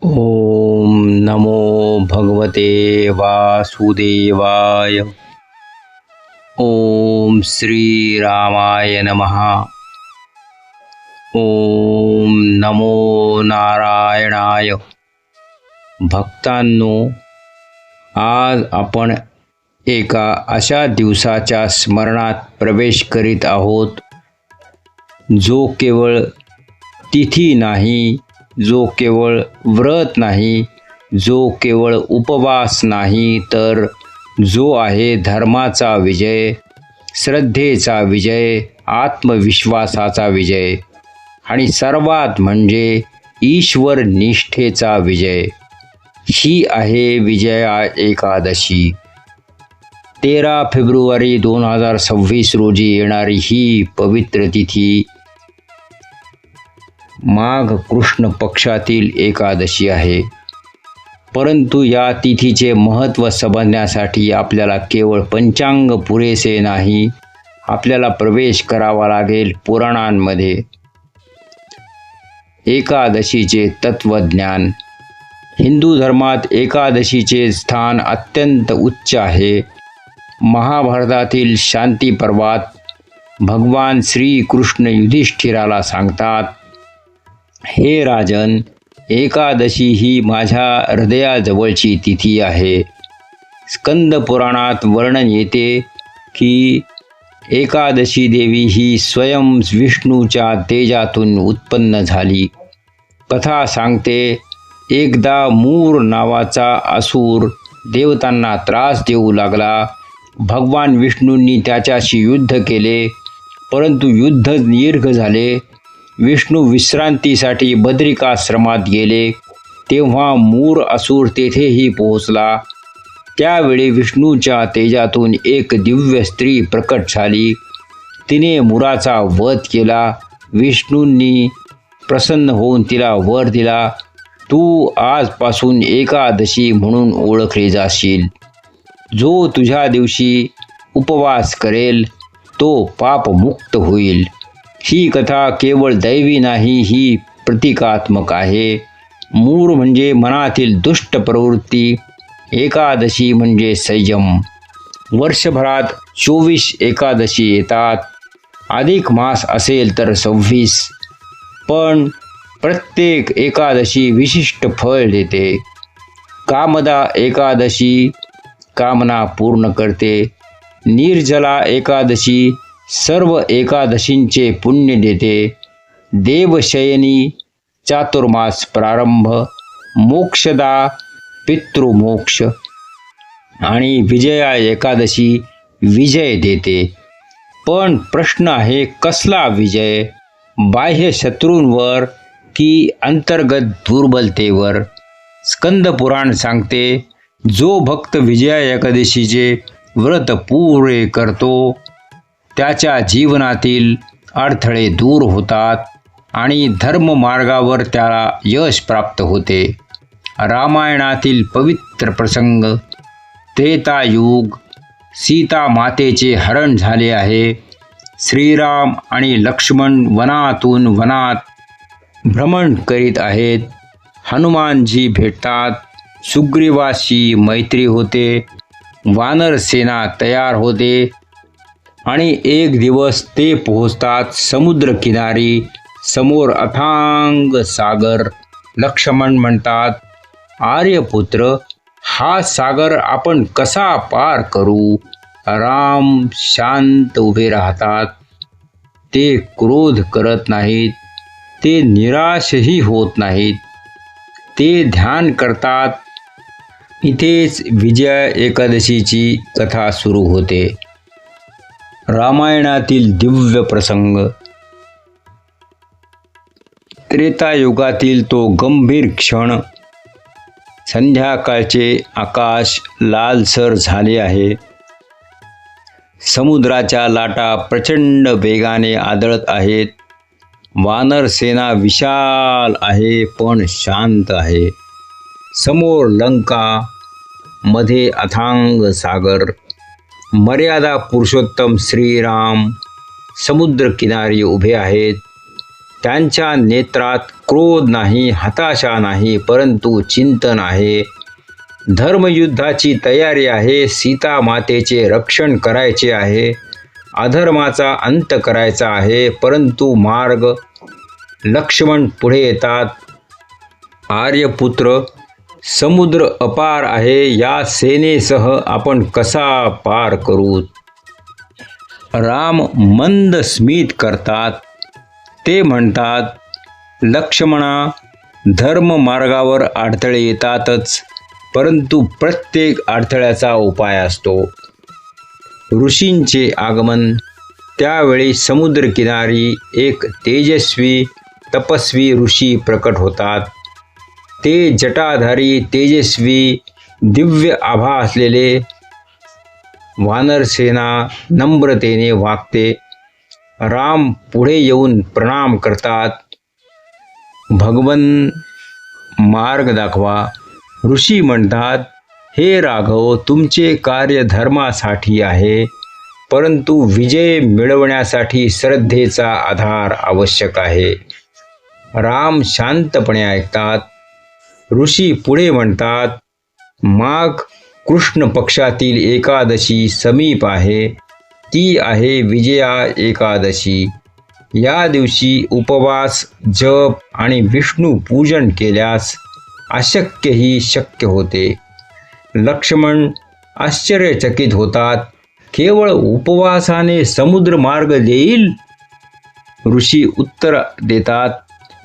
ओम नमो भगवते वासुदेवाय. ओम श्री रामाय नमः. ओम नमो नारायणाय. भक्तांनो, आज आपण एका अशा दिवसाच्या स्मरणात प्रवेश करीत आहोत जो केवळ तिथी नाही, जो केवळ व्रत नाही, जो केवळ उपवास नाही, तर जो आहे धर्माचा विजय, श्रद्धेचा विजय, आत्मविश्वासाचा विजय आणि सर्वात म्हणजे ईश्वर निष्ठेचा विजय. ही आहे विजया एकादशी. 13 फेब्रुवारी 2026 रोजी येणारी ही पवित्र तिथी माघ कृष्ण पक्षातील एकादशी आहे. परंतु या तिथीचे महत्त्व समजण्यासाठी आपल्याला केवळ पंचांग पुरेसे नाही, आपल्याला प्रवेश करावा लागेल पुराणांमध्ये. एकादशीचे तत्वज्ञान. हिंदू धर्मात एकादशीचे स्थान अत्यंत उच्च आहे. महाभारतातील शांती पर्वात भगवान श्रीकृष्ण युधिष्ठिराला सांगतात, हे राजन, एकादशी ही माझ्या हृदयाजवळची तिथी आहे. स्कंद पुराणात वर्णन येते की एकादशी देवी ही स्वयं विष्णूच्या तेजातून उत्पन्न झाली. कथा सांगते, एकदा मूर नावाचा असुर देवतांना त्रास देऊ लागला. भगवान विष्णूंनी त्याच्याशी युद्ध केले, परंतु युद्ध दीर्घ झाले. विष्णू विश्रांतीसाठी बद्रिकाश्रमात गेले. तेव्हा मूर असुर तेथेही पोहोचला. त्यावेळी विष्णूच्या तेजातून एक दिव्य स्त्री प्रकट झाली. तिने मुराचा वध केला. विष्णूंनी प्रसन्न होऊन तिला वर दिला, तू आजपासून एकादशी म्हणून ओळखली जाशील. जो तुझ्या दिवशी उपवास करेल तो पापमुक्त होईल. ही कथा केवळ दैवी नाही, ही प्रतिकात्मक आहे. मूर म्हणजे मनातील दुष्ट प्रवृत्ती, एकादशी म्हणजे संयम. वर्षभरात 24 एकादशी येतात. अधिक मास असेल तर 26, पण प्रत्येक एकादशी विशिष्ट फळ देते. कामदा एकादशी कामना पूर्ण करते. निर्जला एकादशी सर्व एकादशींचे पुण्य देते. देवशयनी चातुर्मास प्रारंभ, मोक्षदा पितृमोक्ष आणि विजया एकादशी विजय देते. पण प्रश्न आहे, कसला विजय? बाह्य शत्रूंवर की अंतर्गत दुर्बलतेवर? स्कंद पुराण सांगते, जो भक्त विजया एकादशीचे व्रत पुरे करतो त्याच्या जीवनातील अडथळे दूर होतात आणि धर्ममार्गावर त्याला यश प्राप्त होते. रामायणातील पवित्र प्रसंग. त्रेतायुग. सीता मातेचे हरण झाले आहे. श्रीराम आणि लक्ष्मण वनातून वनात भ्रमण करीत आहेत. हनुमानजी भेटतात. सुग्रीवाशी मैत्री होते. वानर सेना तयार होते आणि एक दिवस ते पोहोचतात समुद्रकिनारी. समोर अथांग सागर. लक्ष्मण म्हणतात, आर्यपुत्र, हा सागर आपण कसा पार करू? राम शांत उभे राहतात. ते क्रोध करत नाहीत, ते निराशही होत नाहीत, ते ध्यान करतात. इथेच विजया एकादशीची कथा सुरू होते. रामायणातील दिव्य प्रसंग. त्रेतायुगातील तो गंभीर क्षण. संध्याकाळचे आकाश लालसर झाले आहे. समुद्राच्या लाटा प्रचंड वेगाने आदळत आहेत. वानर सेना विशाल आहे पण शांत आहे. समोर लंका, मध्ये अथांग सागर. मर्यादा पुरुषोत्तम श्रीराम समुद्रकिनारी उभे आहेत. त्यांच्या नेत्रात क्रोध नाही, हताशा नाही, परंतु चिंतन आहे. धर्मयुद्धाची तयारी आहे. सीता मातेचे रक्षण करायचे आहे. अधर्माचा अंत करायचा आहे. परंतु मार्ग. लक्ष्मण पुढे येतात. आर्यपुत्र, समुद्र अपार आहे. या सेनेसह आपण कसा पार करू? राम मंद स्मित करतात. ते म्हणतात, लक्ष्मणा, धर्म मार्गावर अडथळे येतातच, परंतु प्रत्येक अडथळ्याचा उपाय असतो. ऋषींचे आगमन. त्यावेळी समुद्रकिनारी एक तेजस्वी तपस्वी ऋषी प्रकट होतात. ते जटाधारी, तेजस्वी, दिव्य आभा असलेले. वानरसेना नम्रतेने वागते. राम पुढे येऊन प्रणाम करतात. भगवन, मार्ग दाखवा. ऋषी म्हणतात, हे राघव, तुमचे कार्य धर्मासाठी आहे, परंतु विजय मिळवण्यासाठी श्रद्धेचा आधार आवश्यक आहे. राम शांतपणे ऐकतात. ऋषी पुढे म्हणतात, माघ कृष्ण पक्षातील एकादशी समीप आहे. ती आहे विजया एकादशी. या दिवशी उपवास, जप आणि विष्णू पूजन केल्यास अशक्यही शक्य होते. लक्ष्मण आश्चर्यचकित होतात. केवळ उपवासाने समुद्र मार्ग देईल? ऋषी उत्तर देतात,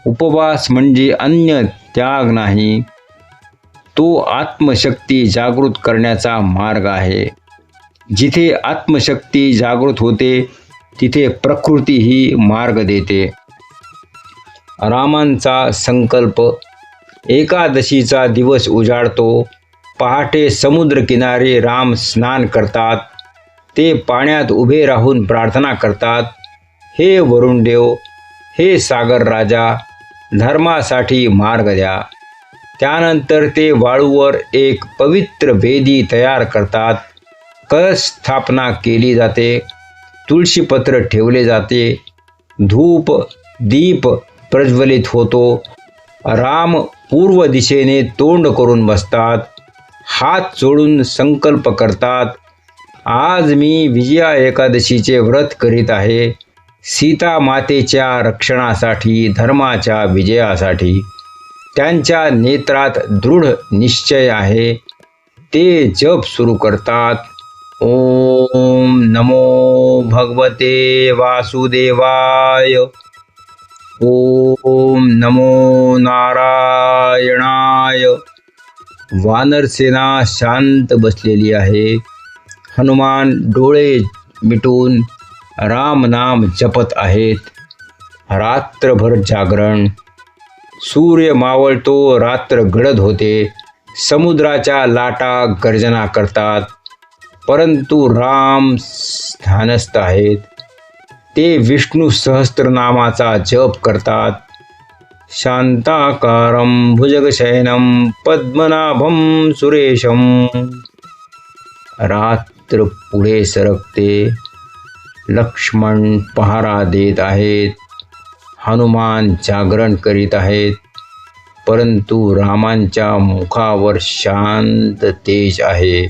उपवास म्हणजे अन्य त्याग नाही, तो आत्मशक्ती जागृत करण्याचा मार्ग आहे. जिथे आत्मशक्ती जागृत होते तिथे प्रकृतीही मार्ग देते. रामांचा संकल्प. एकादशीचा दिवस उजाडतो. पहाटे समुद्रकिनारी राम स्नान करतात. ते पाण्यात उभे राहून प्रार्थना करतात, हे वरुणदेव, हे सागर राजा, धर्मासाठी मार्ग द्या. त्यानंतर ते वाळूवर एक पवित्र वेदी तयार करतात. कलश स्थापना केली जाते. तुळशीपत्र ठेवले जाते. धूप दीप प्रज्वलित होतो. राम पूर्व दिशेने तोंड करून बसतात. हात जोडून संकल्प करतात, आज मी विजया एकादशीचे व्रत करीत आहे. सीता मातेच्या रक्षणासाठी, धर्माच्या विजयासाठी. त्यांच्या नेत्रात दृढ निश्चय आहे. ते जप सुरू करतात. ओम नमो भगवते वासुदेवाय. ओम नमो नारायणाय. वानरसेना शांत बसलेली आहे. हनुमान डोळे मिटून राम नाम जपत आहेत. रात्रभर जागरण. सूर्य मावळतो, रात्र गडद होते. समुद्राच्या लाटा गर्जना करतात, परंतु राम ध्यानस्थ आहेत. ते विष्णू सहस्त्रनामाचा जप करतात. शांताकारं भुजगशयनं पद्मनाभं सुरेशं. रात्र पुढे सरकते. लक्ष्मण पहारा देत आहेत. हनुमान जागरण करीत आहेत, परंतु रामांच्या मुखावर शांत तेज आहे.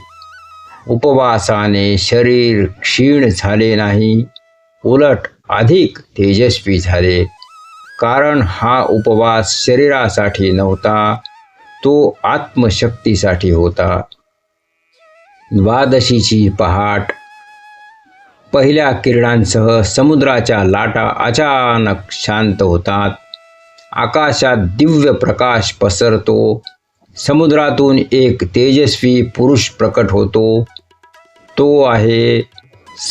उपवासाने शरीर क्षीण झाले नाही, उलट अधिक तेजस्वी झाले. कारण हा उपवास शरीरासाठी नव्हता, तो आत्मशक्तीसाठी होता. द्वादशीची पहाट. पहिल्या किरणांसह समुद्राच्या लाटा अचानक शांत होतात. आकाशात दिव्य प्रकाश पसरतो. समुद्रातून एक तेजस्वी पुरुष प्रकट होतो. तो आहे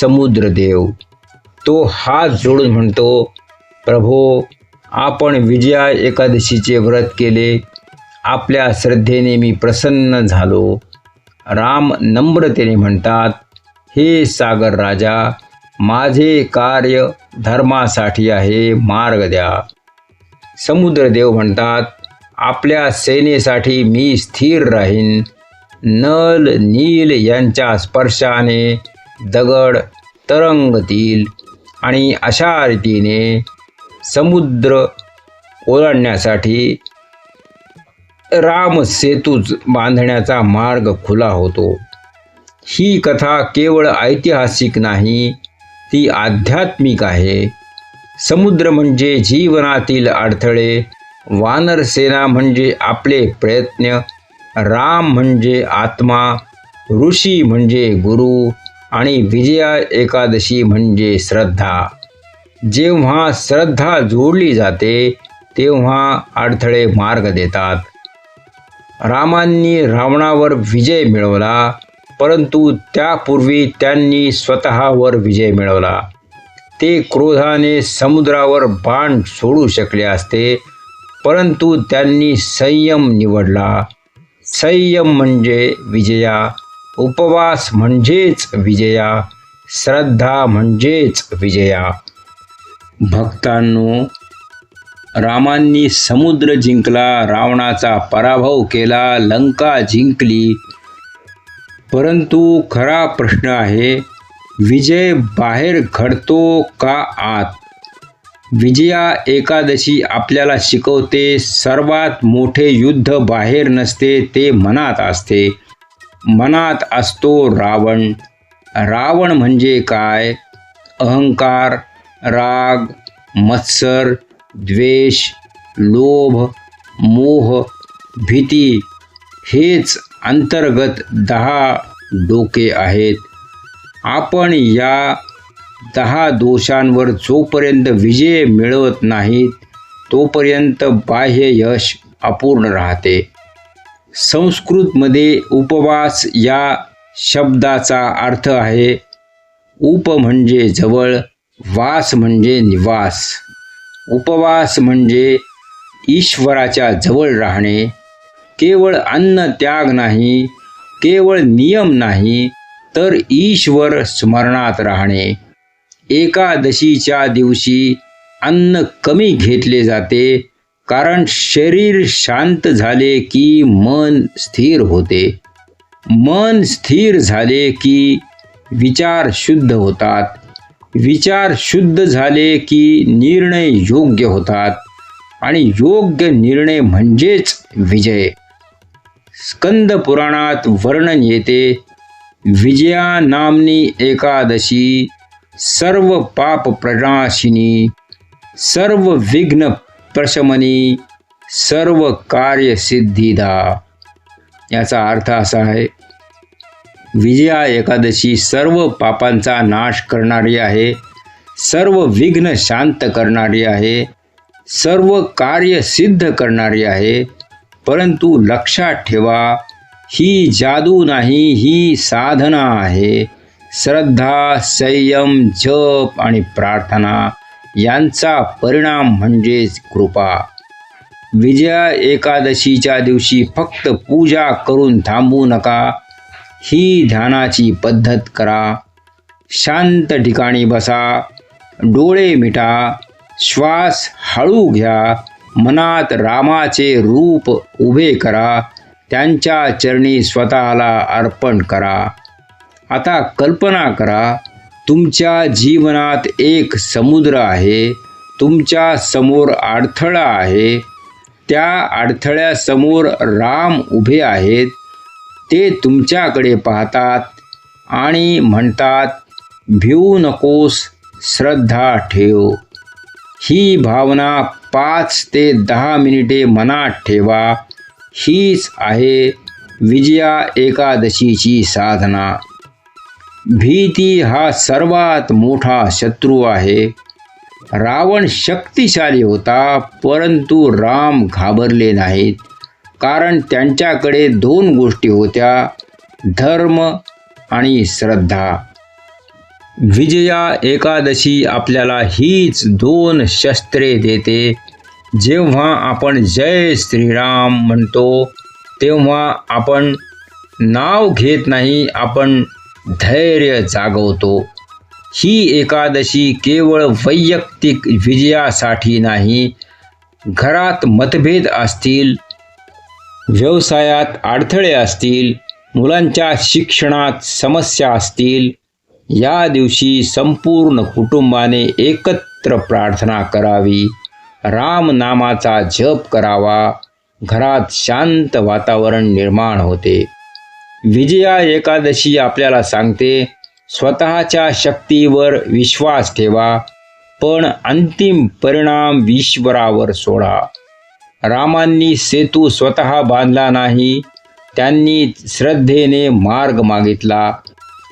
समुद्रदेव. तो हात जोडून म्हणतो, प्रभो, आपण विजया एकादशीचे व्रत केले. आपल्या श्रद्धेने मी प्रसन्न झालो. राम नम्रतेने म्हणतात, हे सागर राजा, माझे कार्य धर्मासाठी आहे, मार्ग द्या. समुद्रदेव म्हणतात, आपल्या सेनेसाठी मी स्थिर राहीन. नल नील यांच्या स्पर्शाने दगड तरंगतील आणि अशा रीतीने समुद्र ओलांडण्यासाठी राम सेतू बांधण्याचा मार्ग खुला होतो. ही कथा केवळ ऐतिहासिक नाही, ती आध्यात्मिक आहे. समुद्र म्हणजे जीवनातील अडथळे, वानरसेना म्हणजे आपले प्रयत्न, राम म्हणजे आत्मा, ऋषी म्हणजे गुरु आणि विजया एकादशी म्हणजे श्रद्धा. जेव्हा श्रद्धा जोडली जाते तेव्हा अडथळे मार्ग देतात. रामांनी रावणावर विजय मिळवला, परंतु त्यापूर्वी त्यांनी स्वतःवर विजय मिळवला. ते क्रोधाने समुद्रावर बाण सोडू शकले असते, परंतु त्यांनी संयम निवडला. संयम म्हणजे विजया, उपवास म्हणजेच विजया, श्रद्धा म्हणजेच विजया. भक्तांनो, रामांनी समुद्र जिंकला, रावणाचा पराभव केला, लंका जिंकली. परंतु खरा प्रश्न आहे, विजय बाहेर घडतो का आत? विजया एकादशी आपल्याला शिकवते, सर्वात मोठे युद्ध बाहेर नसते, ते मनात असते. मनात असतो रावण. रावण म्हणजे काय? अहंकार, राग, मत्सर, द्वेष, लोभ, मोह, भीती हेच अंतर्गत 10 डोके आहेत. आपण या 10 दोषांवर जोपर्यंत विजय मिळवत नाहीत तोपर्यंत बाह्य यश अपूर्ण राहते. संस्कृतमध्ये उपवास या शब्दाचा अर्थ आहे, उप म्हणजे जवळ, वास म्हणजे निवास. उपवास म्हणजे ईश्वराच्या जवळ राहणे. केवळ अन्न त्याग नाही, केवळ नियम नाही, तर ईश्वर स्मरणात राहणे. एकादशीच्या दिवशी अन्न कमी घेतले जाते, कारण शरीर शांत झाले की मन स्थिर होते. मन स्थिर झाले की विचार शुद्ध होतात. विचार शुद्ध झाले की निर्णय योग्य होतात आणि योग्य निर्णय म्हणजेच विजय. स्कंद पुराणात वर्णन येते, विजया नामनी एकादशी सर्व पाप प्रणाशिनी, सर्व विघ्न प्रशमनी, सर्व कार्य सिद्धिदा. याचा अर्थ असा आहे, विजया एकादशी सर्व पापांचा नाश करणारी आहे, सर्व विघ्न शांत करणारी आहे, सर्व कार्य सिद्ध करणारी आहे. परंतु लक्षात ठेवा, ही जादू नाही, ही साधना आहे. श्रद्धा, संयम, जप आणि प्रार्थना यांचा परिणाम म्हणजेच कृपा. विजया एकादशीच्या दिवशी फक्त पूजा करून थांबू नका. ही ध्यानाची पद्धत करा. शांत ठिकाणी बसा, डोळे मिटा, श्वास हळू घ्या, मनात रामाचे रूप उभे करा, त्यांच्या चरणी स्वतःला अर्पण करा. आता कल्पना करा, तुमच्या जीवनात एक समुद्र आहे, तुमच्या समोर अडथळा आहे, त्या अडथळ्यासमोर राम उभे आहेत. ते तुमच्याकडे पाहतात आणि म्हणतात, भिवू नकोस, श्रद्धा ठेव. ही भावना 5 ते 10 मिनिटे मनात ठेवा. हीच आहे विजया एकादशीची साधना. भीती हा सर्वात मोठा शत्रू आहे. रावण शक्तिशाली होता, परंतु राम घाबरले नाहीत, कारण त्यांच्याकडे 2 गोष्टी होत्या, धर्म आणि श्रद्धा. विजया एकादशी आपल्याला हीच 2 शस्त्रे देते. जेव्हा आपण जय श्रीराम म्हणतो तेव्हा आपण नाव घेत नाही, आपण धैर्य जागवतो. ही एकादशी केवळ वैयक्तिक विजयासाठी नाही. घरात मतभेद असतील, व्यवसायात अडथळे असतील, मुलांच्या शिक्षणात समस्या असतील, या दिवशी संपूर्ण कुटुंबाने एकत्र पवित्र प्रार्थना करावी, राम नामाचा जप करावा, घरात शांत वातावरण निर्माण होते. विजया एकादशी आपल्याला सांगते, स्वतःच्या शक्तीवर विश्वास ठेवा, पण अंतिम परिणाम ईश्वरावर सोडा. रामांनी सेतू स्वतः बांधला नाही, त्यांनी श्रद्धेने मार्ग मागितला.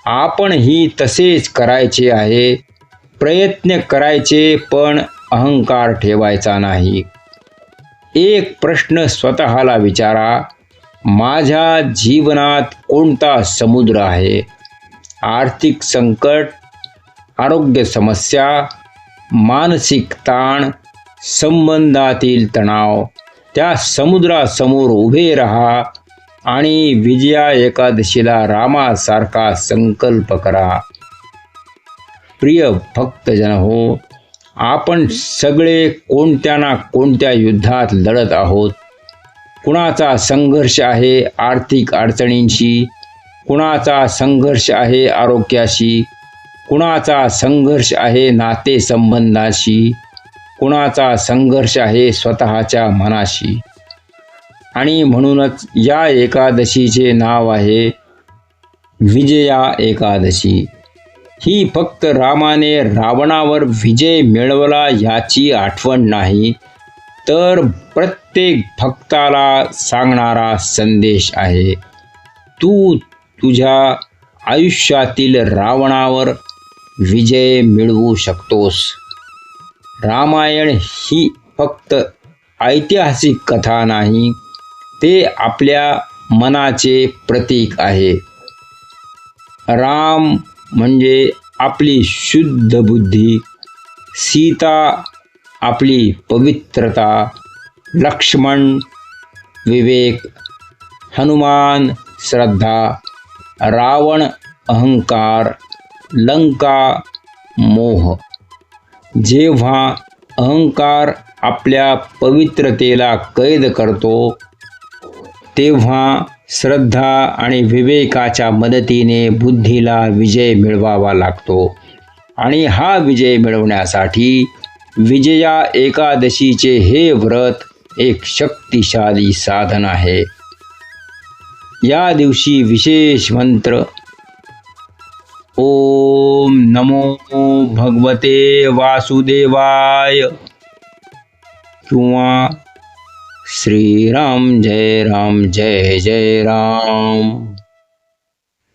आपणही तसेच करायचे आहे. प्रयत्न करायचे, पण अहंकार ठेवायचा नाही. एक प्रश्न स्वतःला विचारा, माझ्या जीवनात कोणता समुद्र आहे? आर्थिक संकट, आरोग्य समस्या, मानसिक ताण, संबंधातील तणाव. त्या समुद्रासमोर उभे राहा आणि विजया एकादशीला रामासारखा संकल्प करा. प्रिय भक्तजन हो, आपण सगळे कोणत्या ना कोणत्या युद्धात लढत आहोत. कुणाचा संघर्ष आहे आर्थिक अडचणींशी, कुणाचा संघर्ष आहे आरोग्याशी, कुणाचा संघर्ष आहे नातेसंबंधाशी, कुणाचा संघर्ष आहे स्वतःच्या मनाशी. आणि म्हणूनच या एकादशीचे नाव आहे विजया एकादशी. ही फक्त रामाने रावणावर विजय मिळवला याची आठवण नाही, तर प्रत्येक भक्ताला सांगणारा संदेश आहे. तू तुझ्या आयुष्यातील रावणावर विजय मिळवू शकतोस. रामायण ही फक्त ऐतिहासिक कथा नाही, ते आपल्या मनाचे प्रतीक आहे. राम म्हणजे आपली शुद्ध बुद्धी, सीता आपली पवित्रता, लक्ष्मण विवेक, हनुमान श्रद्धा, रावण अहंकार, लंका मोह. जेव्हा अहंकार आपल्या पवित्रतेला कैद करतो, तेव्हा श्रद्धा आणि विवेकाच्या मदतीने बुद्धीला विजय मिळवावा लागतो. आणि हा विजय मिळवण्यासाठी विजया एकादशीचे हे व्रत एक शक्तिशाली साधन आहे. या दिवशी विशेष मंत्र ओम नमो भगवते वासुदेवाय किंवा श्रीराम जय जय राम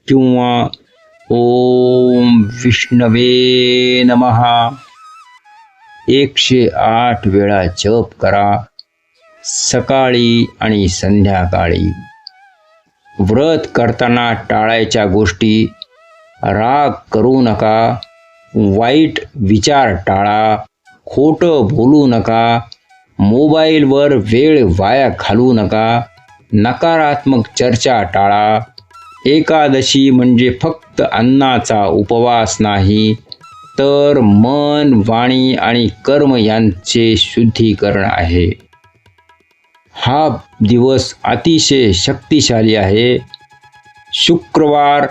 किंवा ओम विष्णवे नमः 108 वेळा जप करा, सकाळी आणि संध्याकाळी. व्रत करताना टाळायच्या गोष्टी: राग करू नका, वाईट विचार टाळा, खोटं बोलू नका, मोबाईलवर वेळ वाया घालवू नका, नकारात्मक चर्चा टाळा. एकादशी म्हणजे फक्त अन्नाचा उपवास नाही, तर मन, वाणी आणि कर्म यांचे शुद्धीकरण आहे. हा दिवस अतिशय शक्तिशाली आहे. शुक्रवार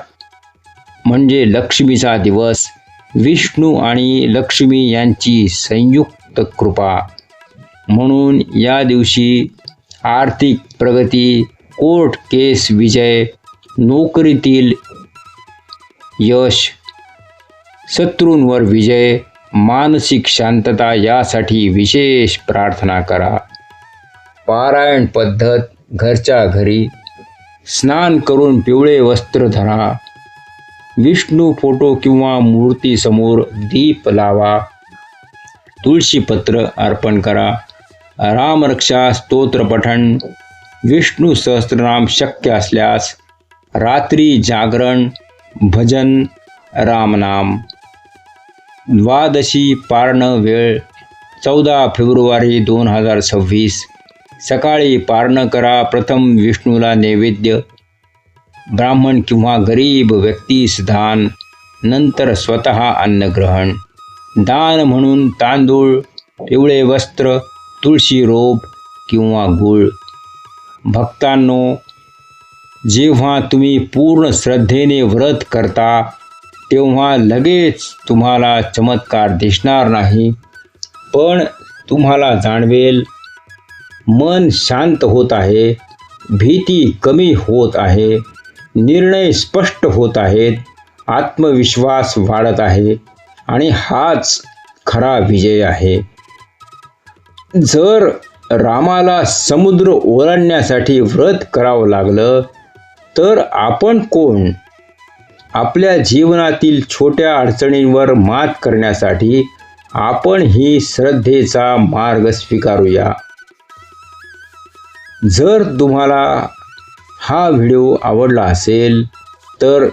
म्हणजे लक्ष्मीचा दिवस, विष्णू आणि लक्ष्मी यांची संयुक्त कृपा. म्हणून या दिवशी आर्थिक प्रगती, कोर्ट केस विजय, नोकरीतील यश, शत्रूंवर विजय, मानसिक शांतता यासाठी विशेष प्रार्थना करा. पारायण पद्धत: घरच्या घरी स्नान करून पिवळे वस्त्र धरा, विष्णू फोटो किंवा मूर्तीसमोर दीप लावा, तुळशीपत्र अर्पण करा, रामरक्षा स्तोत्र पठण, विष्णू सहस्त्रनाम शक्य असल्यास, रात्री जागरण, भजन, रामनाम. द्वादशी पारण वेळ 14 फेब्रुवारी 2026. सकाळी पारण करा. प्रथम विष्णूला नैवेद्य, ब्राह्मण किंवा गरीब व्यक्तीस दान, नंतर स्वतः अन्नग्रहण. दान म्हणून तांदूळ, पिवळे वस्त्र, तुळशी रोप किंवा गूळ. भक्तांनो, जेव्हा तुम्ही पूर्ण श्रद्धेने व्रत करता, तेव्हा लगेच तुम्हाला चमत्कार दिसणार नाही, पण तुम्हाला जाणवेल मन शांत होत आहे, भीती कमी होत आहे, निर्णय स्पष्ट होत आहेत, आत्मविश्वास वाढत आहे आणि हाच खरा विजय आहे. जर रामाला समुद्र ओलांडण्यासाठी व्रत करावं लागलं तर आपण कोण? आपल्या जीवनातील छोट्या अडचणींवर मात करण्यासाठी आपण ही श्रद्धेचा मार्ग स्वीकारूया. जर तुम्हाला हा व्हिडिओ आवडला असेल तर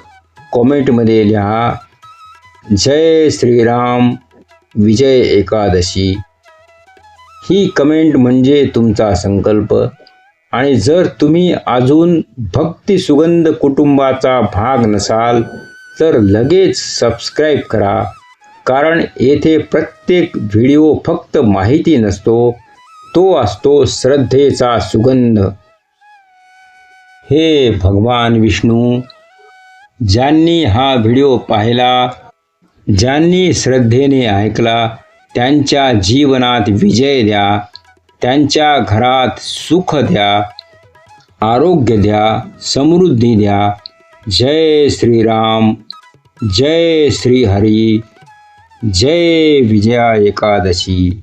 कॉमेंटमध्ये लिहा जय श्रीराम विजय एकादशी. ही कमेंट म्हणजे तुमचा संकल्प. आणि जर तुम्ही अजून भक्ती सुगंध कुटुंबाचा भाग नसाल तर लगेच सबस्क्राईब करा, कारण येथे प्रत्येक व्हिडिओ फक्त माहिती नसतो, तो असतो श्रद्धेचा सुगंध. हे भगवान विष्णू, ज्यांनी हा व्हिडिओ पाहिला, ज्यांनी श्रद्धेने ऐकला, त्यांच्या जीवनात विजय द्या, त्यांच्या घरात सुख द्या, आरोग्य द्या, समृद्धी द्या. जय श्रीराम, जय श्रीहरी, जय विजया एकादशी.